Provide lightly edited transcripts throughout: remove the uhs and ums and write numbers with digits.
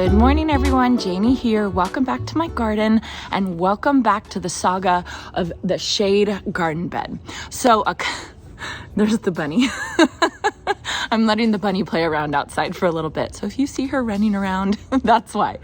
Good morning, everyone. Janie here. Welcome back to my garden and welcome back to the saga of the shade garden bed. So there's the bunny. I'm letting the bunny play around outside for a little bit. So if you see her running around, that's why.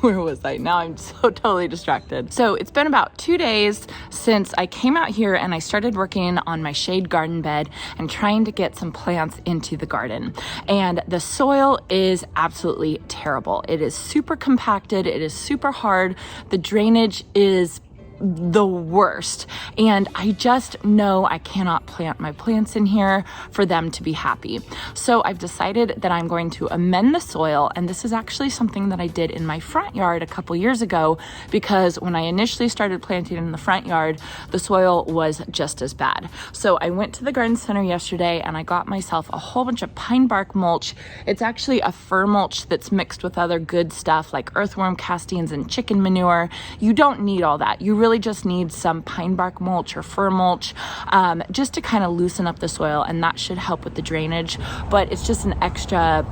Where was I? Now I'm so totally distracted. So it's been about 2 days since I came out here and I started working on my shade garden bed and trying to get some plants into the garden. And the soil is absolutely terrible. It is super compacted. It is super hard. The drainage is the worst. And I just know I cannot plant my plants in here for them to be happy. So I've decided that I'm going to amend the soil. And this is actually something that I did in my front yard a couple years ago, because when I initially started planting in the front yard, the soil was just as bad. So I went to the garden center yesterday and I got myself a whole bunch of pine bark mulch. It's actually a fir mulch that's mixed with other good stuff like earthworm castings and chicken manure. You don't need all that. You really just need some pine bark mulch or fir mulch just to kind of loosen up the soil, and that should help with the drainage, but it's just an extra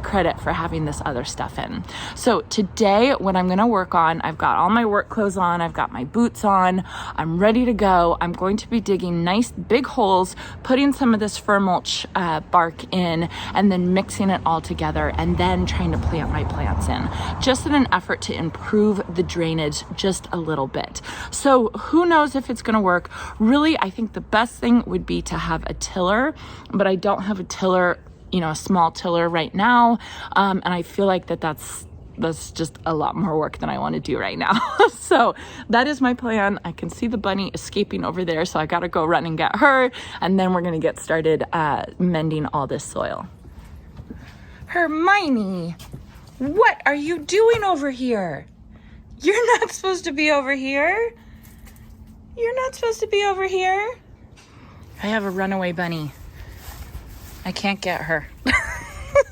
credit for having this other stuff in. So today what I'm going to work on, I've got all my work clothes on, I've got my boots on, I'm ready to go. I'm going to be digging nice big holes, putting some of this fir mulch bark in, and then mixing it all together and then trying to plant my plants in, just in an effort to improve the drainage just a little bit. So who knows if it's going to work. Really, I think the best thing would be to have a tiller, but I don't have a tiller, a small tiller right now. And I feel like that's just a lot more work than I want to do right now. So that is my plan. I can see the bunny escaping over there, so I got to go run and get her. And then we're going to get started mending all this soil. Hermione, what are you doing over here? You're not supposed to be over here. You're not supposed to be over here. I have a runaway bunny. I can't get her.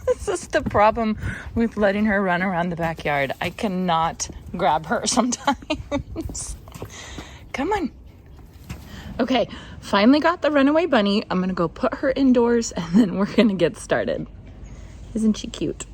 This is the problem with letting her run around the backyard. I cannot grab her sometimes. Come on. Okay, finally got the runaway bunny. I'm gonna go put her indoors and then we're gonna get started. Isn't she cute?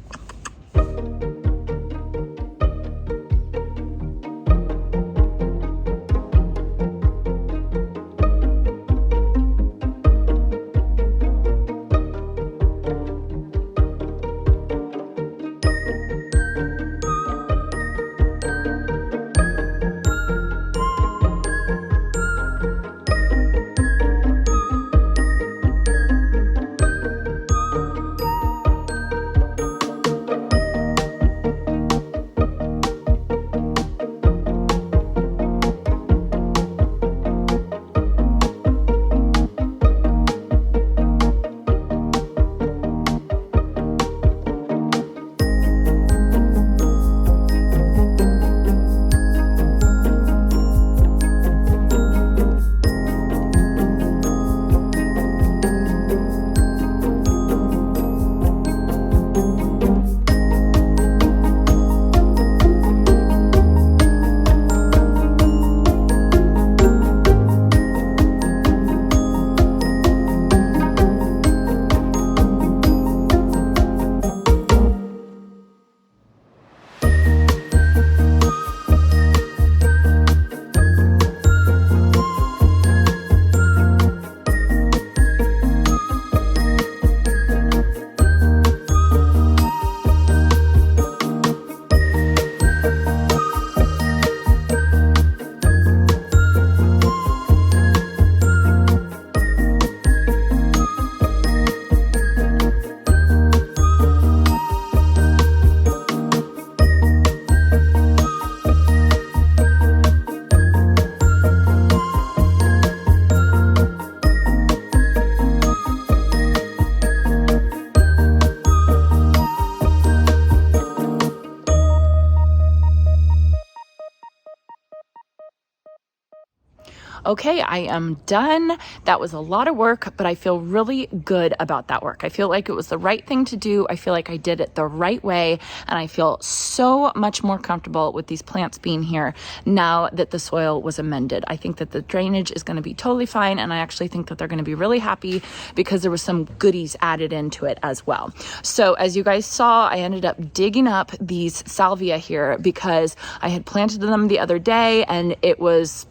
Okay, I am done. That was a lot of work, but I feel really good about that work. I feel like it was the right thing to do. I feel like I did it the right way, and I feel so much more comfortable with these plants being here now that the soil was amended. I think that the drainage is going to be totally fine, and I actually think that they're going to be really happy because there was some goodies added into it as well. So as you guys saw, I ended up digging up these salvia here because I had planted them the other day and it was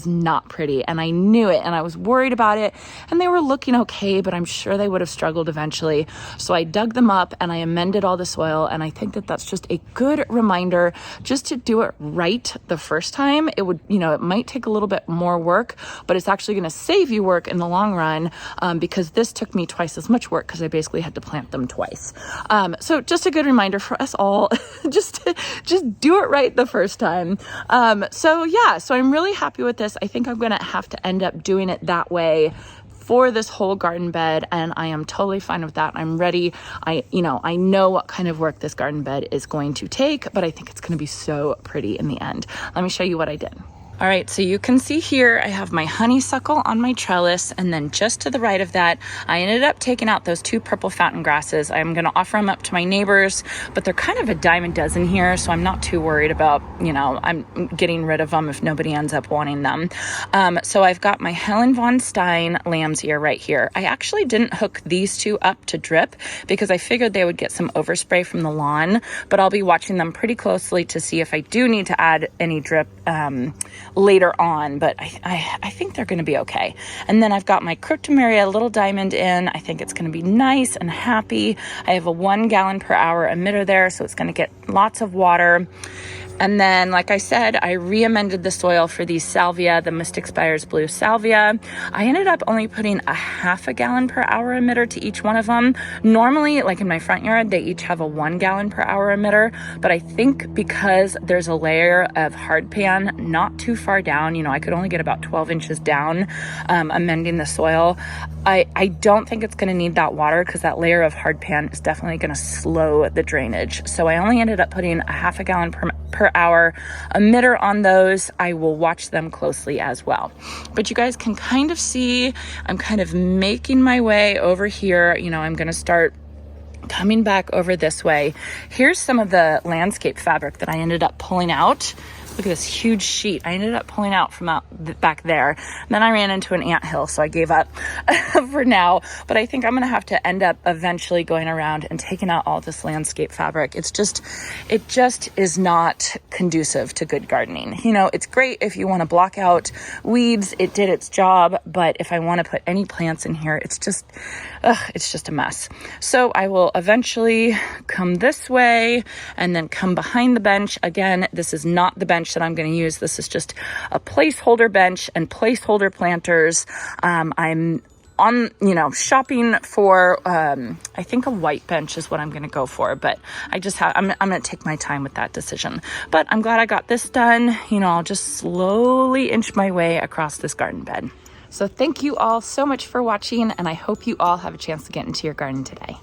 not pretty, and I knew it, and I was worried about it, and they were looking okay, but I'm sure they would have struggled eventually. So I dug them up and I amended all the soil, and I think that that's just a good reminder just to do it right the first time. It would, it might take a little bit more work, but it's actually going to save you work in the long run, because this took me twice as much work because I basically had to plant them twice. So just a good reminder for us all, just do it right the first time. So I'm really happy with this. I think I'm going to have to end up doing it that way for this whole garden bed, and I am totally fine with that. I'm ready. I know what kind of work this garden bed is going to take, but I think it's going to be so pretty in the end. Let me show you what I did. All right, so you can see here, I have my honeysuckle on my trellis, and then just to the right of that, I ended up taking out those 2 purple fountain grasses. I'm gonna offer them up to my neighbors, but they're kind of a dime a dozen here, so I'm not too worried about, I'm getting rid of them if nobody ends up wanting them. So I've got my Helen von Stein lamb's ear right here. I actually didn't hook these 2 up to drip because I figured they would get some overspray from the lawn, but I'll be watching them pretty closely to see if I do need to add any drip later on, but I think they're going to be okay. And then I've got my Cryptomeria little diamond in. I think it's going to be nice and happy. I have a 1 gallon per hour emitter there, so it's going to get lots of water. And then, like I said, I re-amended the soil for these salvia, the Mystic Spires Blue salvia. I ended up only putting a 1/2 gallon per hour emitter to each one of them. Normally, like in my front yard, they each have a 1 gallon per hour emitter, but I think because there's a layer of hardpan not too far down, I could only get about 12 inches down, amending the soil. I don't think it's going to need that water because that layer of hardpan is definitely going to slow the drainage. So I only ended up putting a 1/2 gallon per hour emitter on those. I will watch them closely as well. But you guys can kind of see I'm kind of making my way over here. I'm going to start coming back over this way. Here's some of the landscape fabric that I ended up pulling out. Look at this huge sheet I ended up pulling out from back there. And then I ran into an anthill, so I gave up for now. But I think I'm going to have to end up eventually going around and taking out all this landscape fabric. It just is not conducive to good gardening. It's great if you want to block out weeds. It did its job. But if I want to put any plants in here, it's just a mess. So I will eventually come this way and then come behind the bench. Again, this is not the bench that I'm going to use. This is just a placeholder bench and placeholder planters. I'm on, shopping for, I think a white bench is what I'm going to go for, but I'm going to take my time with that decision. But I'm glad I got this done. I'll just slowly inch my way across this garden bed. So thank you all so much for watching, and I hope you all have a chance to get into your garden today.